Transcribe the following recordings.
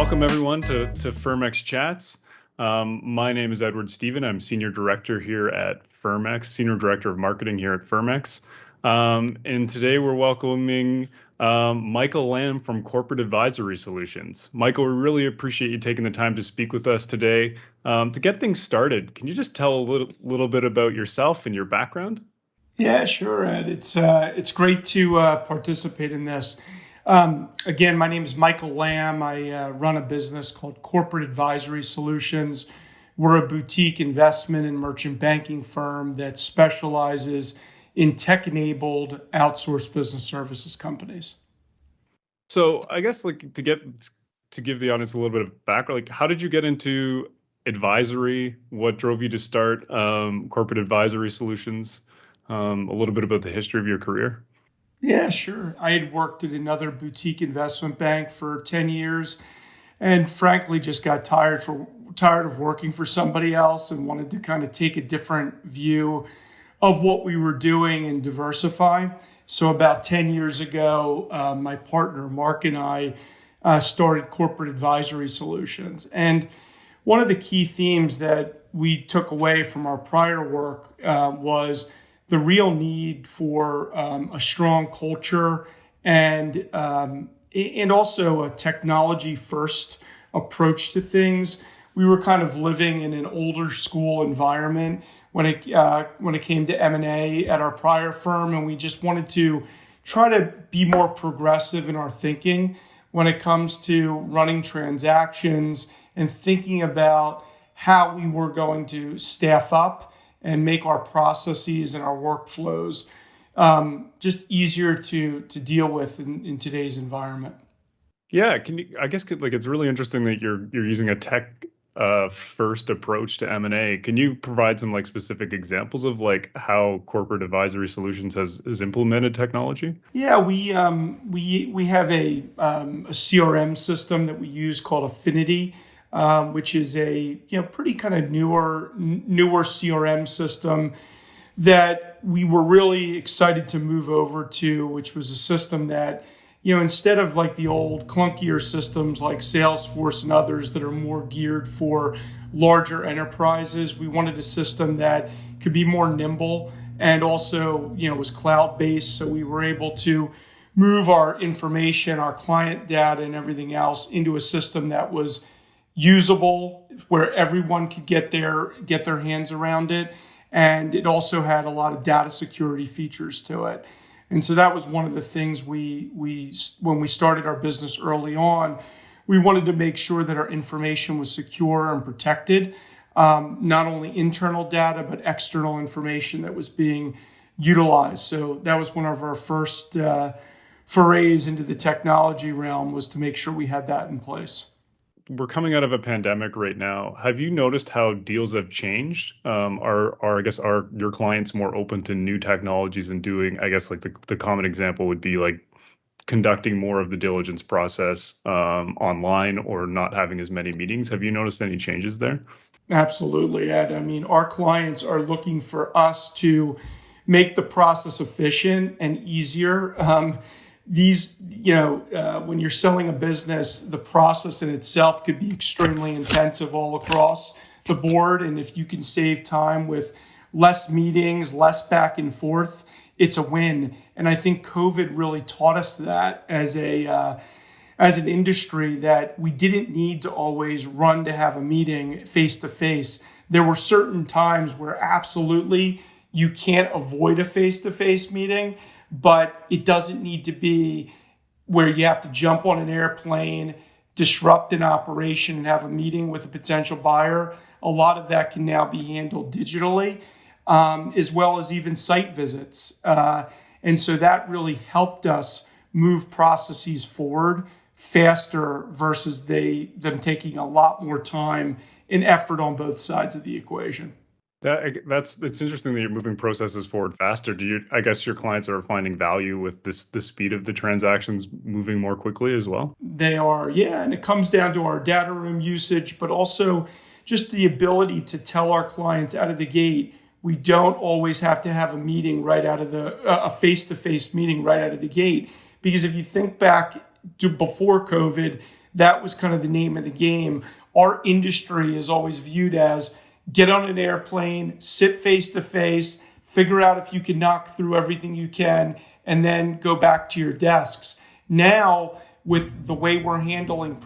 Welcome everyone to Firmex Chats. My name is Edward Stephen. I'm Senior Director here at Firmex, Senior Director of Marketing here at Firmex. And today we're welcoming Michael Lamm from Corporate Advisory Solutions. Michael, we really appreciate you taking the time to speak with us today. To get things started, can you just tell a little bit about yourself and your background? Yeah, sure, Ed. It's great to participate in this. Again, my name is Michael Lamm. I run a business called Corporate Advisory Solutions. We're a boutique investment and merchant banking firm that specializes in tech-enabled outsourced business services companies. So I guess to give the audience a little bit of background, how did you get into advisory? What drove you to start Corporate Advisory Solutions? A little bit about the history of your career. Yeah, sure. I had worked at another boutique investment bank for 10 years and frankly just got tired of working for somebody else and wanted to kind of take a different view of what we were doing and diversify. So about 10 years ago, my partner Mark and I started Corporate Advisory Solutions. And one of the key themes that we took away from our prior work was the real need for a strong culture and also a technology-first approach to things. We were kind of living in an older school environment when it came to M&A at our prior firm, and we just wanted to try to be more progressive in our thinking when it comes to running transactions and thinking about how we were going to staff up and make our processes and our workflows just easier to deal with in today's environment. Yeah, it's really interesting that you're using a tech first approach to M&A. Can you provide some specific examples of how Corporate Advisory Solutions has implemented technology? Yeah, we have a CRM system that we use called Affinity. Which is a pretty kind of newer CRM system that we were really excited to move over to, which was a system that instead of the old clunkier systems like Salesforce and others that are more geared for larger enterprises, we wanted a system that could be more nimble and also was cloud-based, so we were able to move our information, our client data, and everything else into a system that was usable, where everyone could get their hands around it, and it also had a lot of data security features to it. And so that was one of the things we when we started our business early on, we wanted to make sure that our information was secure and protected, not only internal data but external information that was being utilized. So that was one of our first forays into the technology realm, was to make sure we had that in place. We're coming out of a pandemic right now. Have you noticed how deals have changed? Are your clients more open to new technologies and doing, the common example would be conducting more of the diligence process online or not having as many meetings? Have you noticed any changes there? Absolutely, Ed. I mean, our clients are looking for us to make the process efficient and easier. When you're selling a business, the process in itself could be extremely intensive all across the board. And if you can save time with less meetings, less back and forth, it's a win. And I think COVID really taught us that as an industry, that we didn't need to always run to have a meeting face to face. There were certain times where absolutely you can't avoid a face to face meeting, but it doesn't need to be where you have to jump on an airplane, disrupt an operation, and have a meeting with a potential buyer. A lot of that can now be handled digitally, as well as even site visits. And so that really helped us move processes forward faster versus them taking a lot more time and effort on both sides of the equation. It's interesting that you're moving processes forward faster. I guess your clients are finding value with the speed of the transactions moving more quickly as well? They are, yeah. And it comes down to our data room usage, but also just the ability to tell our clients out of the gate, we don't always have to have a meeting a face-to-face meeting right out of the gate. Because if you think back to before COVID, that was kind of the name of the game. Our industry is always viewed as get on an airplane, sit face to face, figure out if you can knock through everything you can, and then go back to your desks. Now, with the way we're handling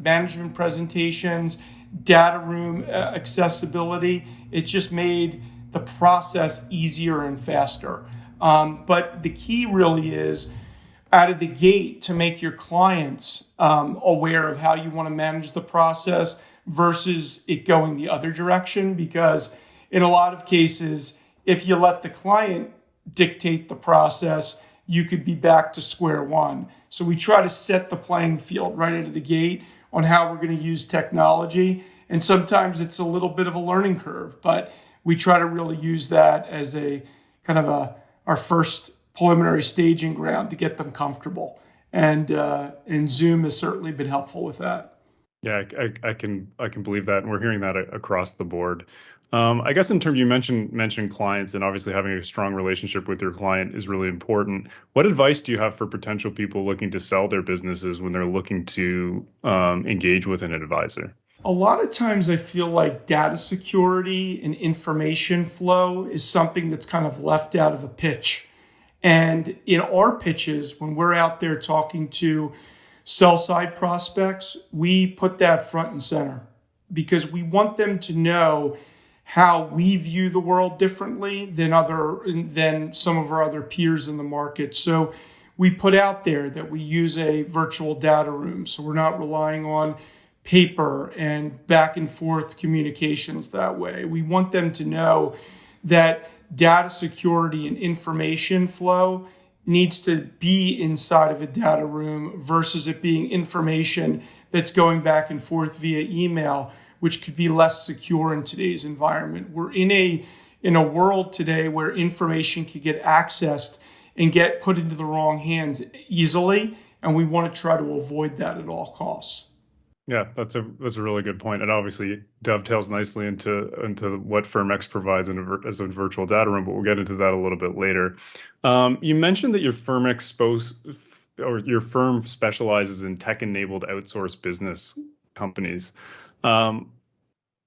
management presentations, data room accessibility, it's just made the process easier and faster. But the key really is out of the gate to make your clients aware of how you want to manage the process versus it going the other direction. Because in a lot of cases, if you let the client dictate the process, you could be back to square one. So we try to set the playing field right out of the gate on how we're going to use technology. And sometimes it's a little bit of a learning curve, but we try to really use that as a kind of our first preliminary staging ground to get them comfortable. And Zoom has certainly been helpful with that. Yeah, I can believe that, and we're hearing that across the board. I guess in terms you mentioned clients, and obviously having a strong relationship with your client is really important. What advice do you have for potential people looking to sell their businesses when they're looking to engage with an advisor? A lot of times I feel like data security and information flow is something that's kind of left out of a pitch. And in our pitches, when we're out there talking to sell-side prospects, we put that front and center because we want them to know how we view the world differently than some of our other peers in the market. So we put out there that we use a virtual data room. So we're not relying on paper and back and forth communications that way. We want them to know that data security and information flow needs to be inside of a data room versus it being information that's going back and forth via email, which could be less secure in today's environment. We're in a world today where information can get accessed and get put into the wrong hands easily, and we want to try to avoid that at all costs. Yeah, that's a really good point, and obviously dovetails nicely into what Firmex provides as a virtual data room. But we'll get into that a little bit later. You mentioned that your firm specializes in tech-enabled outsourced business companies. Can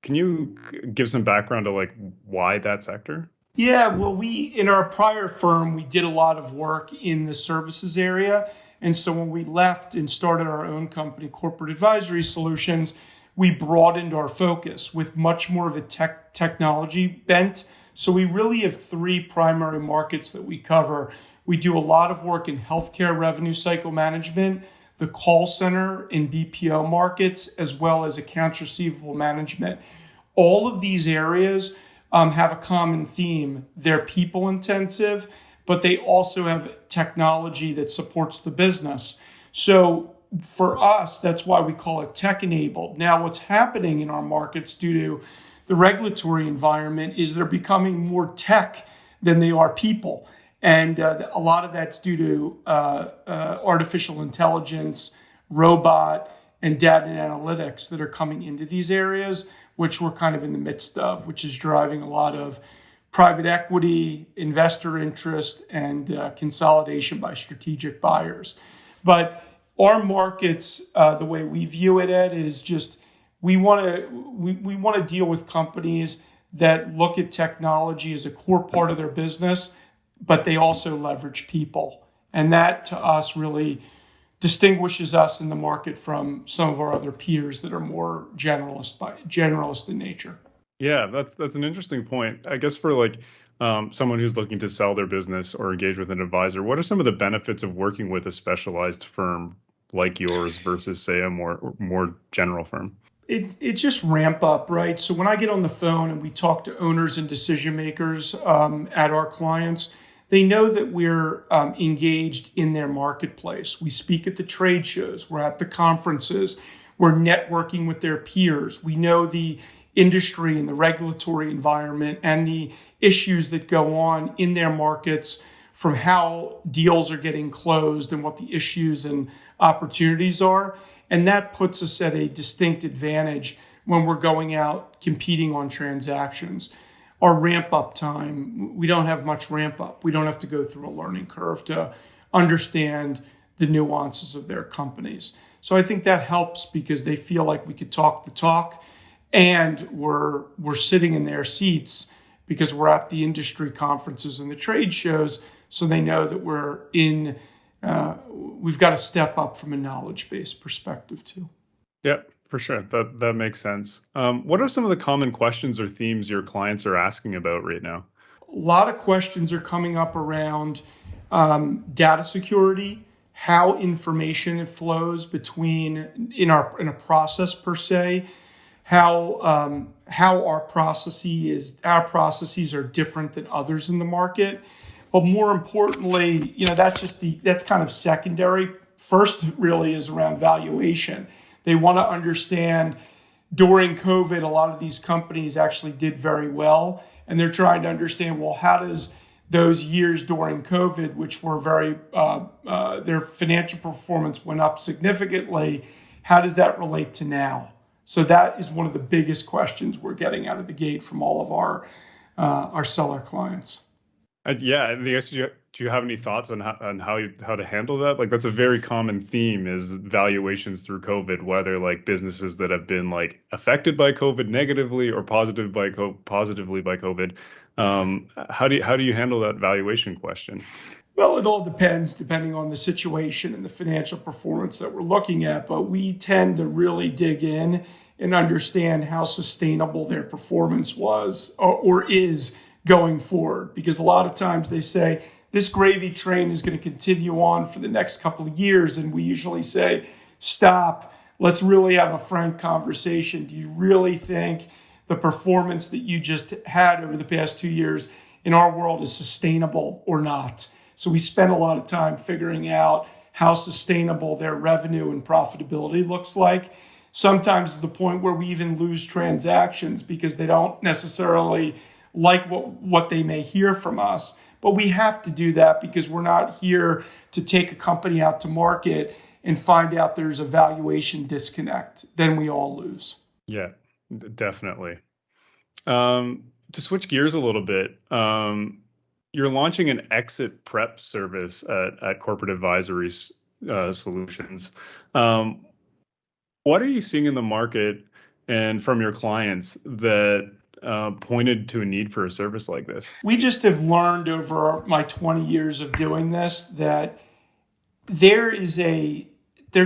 you give some background to like why that sector? Yeah, well, in our prior firm, we did a lot of work in the services area. And so when we left and started our own company, Corporate Advisory Solutions, we broadened our focus with much more of a technology bent. So we really have three primary markets that we cover. We do a lot of work in healthcare revenue cycle management, the call center and BPO markets, as well as accounts receivable management. All of these areas have a common theme. They're people intensive, but they also have technology that supports the business. So for us, that's why we call it tech-enabled. Now, what's happening in our markets due to the regulatory environment is they're becoming more tech than they are people. And a lot of that's due to artificial intelligence, robot, and data and analytics that are coming into these areas, which we're kind of in the midst of, which is driving a lot of private equity, investor interest, and consolidation by strategic buyers. But our markets, the way we view it, Ed, is just we want to deal with companies that look at technology as a core part of their business, but they also leverage people, and that to us really distinguishes us in the market from some of our other peers that are more generalist in nature. Yeah, that's an interesting point. I guess for like someone who's looking to sell their business or engage with an advisor, what are some of the benefits of working with a specialized firm like yours versus, say, a more general firm? It just ramp up, right? So when I get on the phone and we talk to owners and decision makers at our clients, they know that we're engaged in their marketplace. We speak at the trade shows. We're at the conferences. We're networking with their peers. We know the industry and the regulatory environment and the issues that go on in their markets, from how deals are getting closed and what the issues and opportunities are. And that puts us at a distinct advantage when we're going out competing on transactions. Our ramp up time, we don't have much ramp up. We don't have to go through a learning curve to understand the nuances of their companies. So I think that helps because they feel like we could talk the talk, and we're sitting in their seats because we're at the industry conferences and the trade shows. So they know that we've got to step up from a knowledge-based perspective too. Yeah, for sure. That makes sense. What are some of the common questions or themes your clients are asking about right now? A lot of questions are coming up around data security, how information flows between in a process per se, how our processes are different than others in the market. But more importantly, that's kind of secondary. First, really, is around valuation. They want to understand during COVID, a lot of these companies actually did very well, and they're trying to understand, well, how does those years during COVID, which were their financial performance went up significantly, how does that relate to now? So that is one of the biggest questions we're getting out of the gate from all of our seller clients. Yeah, I guess do you have any thoughts on how to handle that? Like that's a very common theme is valuations through COVID, whether like businesses that have been like affected by COVID negatively or positively by COVID. How do you handle that valuation question? Well, it all depends, depending on the situation and the financial performance that we're looking at. But we tend to really dig in and understand how sustainable their performance was or is going forward. Because a lot of times they say, this gravy train is going to continue on for the next couple of years. And we usually say, stop, let's really have a frank conversation. Do you really think the performance that you just had over the past 2 years in our world is sustainable or not? So we spend a lot of time figuring out how sustainable their revenue and profitability looks like. Sometimes to the point where we even lose transactions because they don't necessarily like what they may hear from us. But we have to do that because we're not here to take a company out to market and find out there's a valuation disconnect. Then we all lose. Yeah, definitely. To switch gears a little bit, you're launching an exit prep service at Corporate Advisory Solutions. What are you seeing in the market and from your clients that pointed to a need for a service like this? We just have learned over my 20 years of doing this that there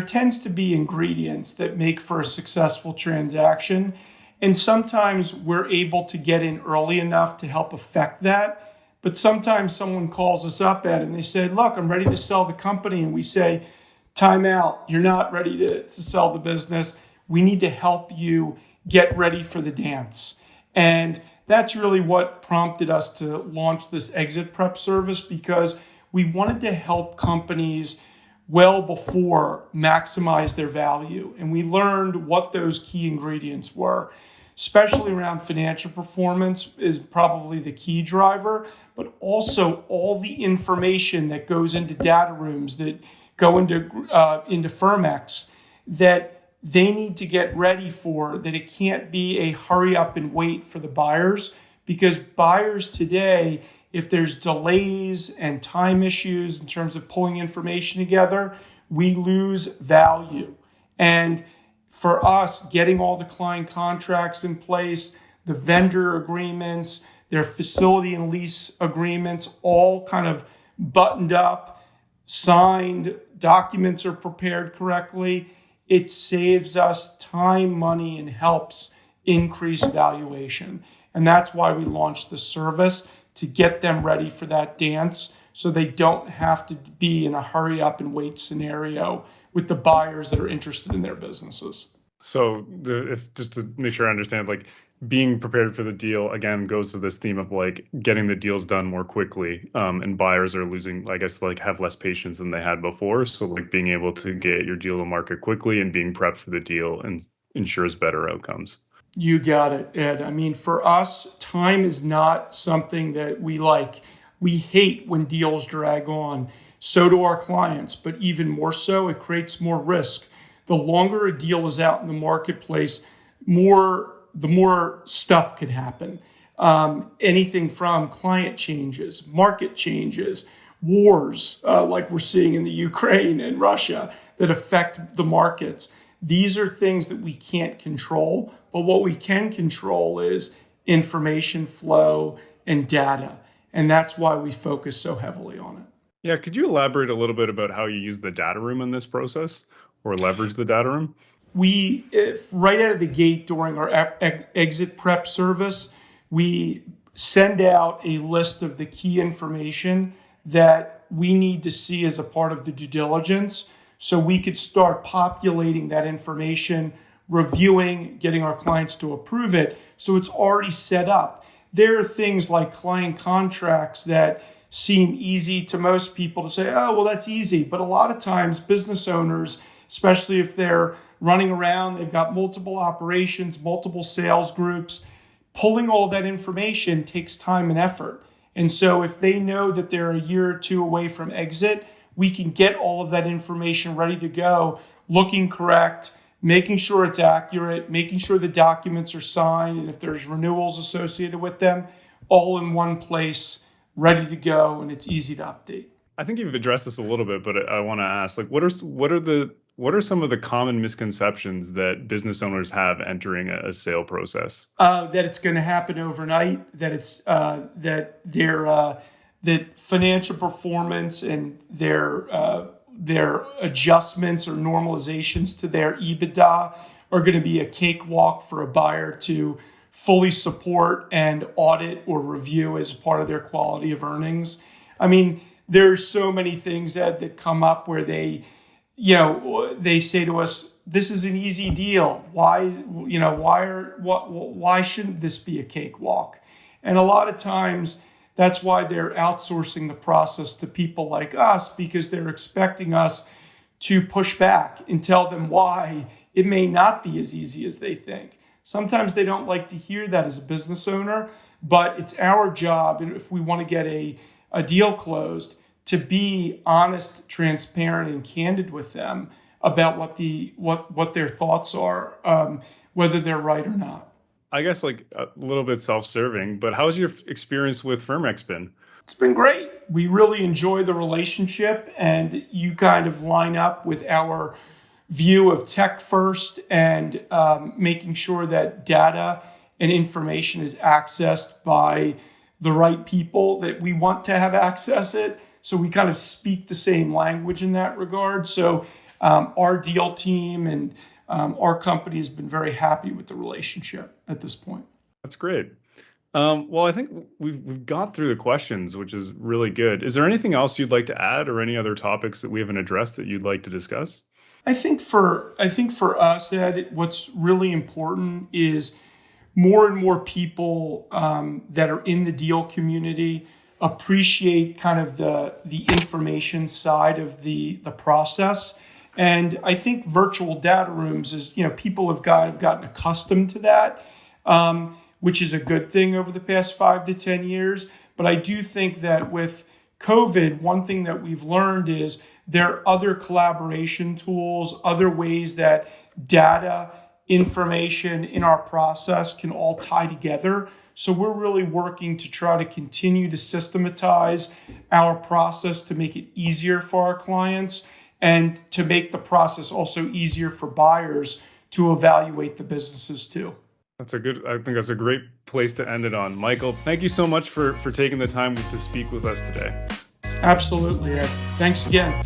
tends to be ingredients that make for a successful transaction. And sometimes we're able to get in early enough to help affect that. But sometimes someone calls us up and they say, look, I'm ready to sell the company. And we say, time out. You're not ready to sell the business. We need to help you get ready for the dance. And that's really what prompted us to launch this exit prep service, because we wanted to help companies well before maximize their value. And we learned what those key ingredients were, especially around financial performance is probably the key driver, but also all the information that goes into data rooms that go into Firmex that they need to get ready for, that it can't be a hurry up and wait for the buyers, because buyers today, if there's delays and time issues in terms of pulling information together, we lose value. And for us, getting all the client contracts in place, the vendor agreements, their facility and lease agreements, all kind of buttoned up, signed, documents are prepared correctly, it saves us time, money, and helps increase valuation. And that's why we launched the service, to get them ready for that dance so they don't have to be in a hurry up and wait scenario with the buyers that are interested in their businesses. So just to make sure I understand, like being prepared for the deal, again, goes to this theme of like getting the deals done more quickly, and buyers are losing, I guess, like have less patience than they had before. So like being able to get your deal to market quickly and being prepped for the deal and ensures better outcomes. You got it, Ed. I mean, for us, time is not something that we like. We hate when deals drag on. So do our clients, but even more so, it creates more risk. The longer a deal is out in the marketplace, the more stuff could happen. Anything from client changes, market changes, wars like we're seeing in the Ukraine and Russia that affect the markets. These are things that we can't control, but what we can control is information flow and data. And that's why we focus so heavily on it. Yeah, could you elaborate a little bit about how you use the data room in this process or leverage the data room? Right out of the gate during our exit prep service, we send out a list of the key information that we need to see as a part of the due diligence so we could start populating that information, reviewing, getting our clients to approve it. So it's already set up. There are things like client contracts that seem easy to most people to say, oh, well, that's easy. But a lot of times business owners, especially if they're running around, they've got multiple operations, multiple sales groups, pulling all that information takes time and effort. And so if they know that they're a year or two away from exit, we can get all of that information ready to go, looking correct, making sure it's accurate, making sure the documents are signed, and if there's renewals associated with them, all in one place, ready to go, and it's easy to update. I think you've addressed this a little bit, but I want to ask, like, what are some of the common misconceptions that business owners have entering a sale process? That it's going to happen overnight, that it's that financial performance and their adjustments or normalizations to their EBITDA are going to be a cakewalk for a buyer to fully support and audit or review as part of their quality of earnings. I mean, there's so many things that come up where they say to us, this is an easy deal. Why shouldn't this be a cakewalk? And a lot of times that's why they're outsourcing the process to people like us, because they're expecting us to push back and tell them why it may not be as easy as they think. Sometimes they don't like to hear that as a business owner, but it's our job, and if we want to get a deal closed, to be honest, transparent, and candid with them about what their thoughts are, whether they're right or not. I guess like a little bit self-serving, but how's your experience with Firmex been? It's been great. We really enjoy the relationship, and you kind of line up with our view of tech first and making sure that data and information is accessed by the right people that we want to have access it. So we kind of speak the same language in that regard. So our deal team and our company has been very happy with the relationship at this point. That's great. Well, I think we've got through the questions, which is really good. Is there anything else you'd like to add, or any other topics that we haven't addressed that you'd like to discuss? I think for us, Ed, what's really important is more and more people that are in the deal community appreciate kind of the information side of the process. And I think virtual data rooms is, people have gotten accustomed to that, which is a good thing over the past 5 to 10 years. But I do think that with COVID, one thing that we've learned is there are other collaboration tools, other ways that data, information in our process can all tie together. So we're really working to try to continue to systematize our process to make it easier for our clients and to make the process also easier for buyers to evaluate the businesses too. I think that's a great place to end it on. Michael, thank you so much for taking the time to speak with us today. Absolutely, Ed. Thanks again.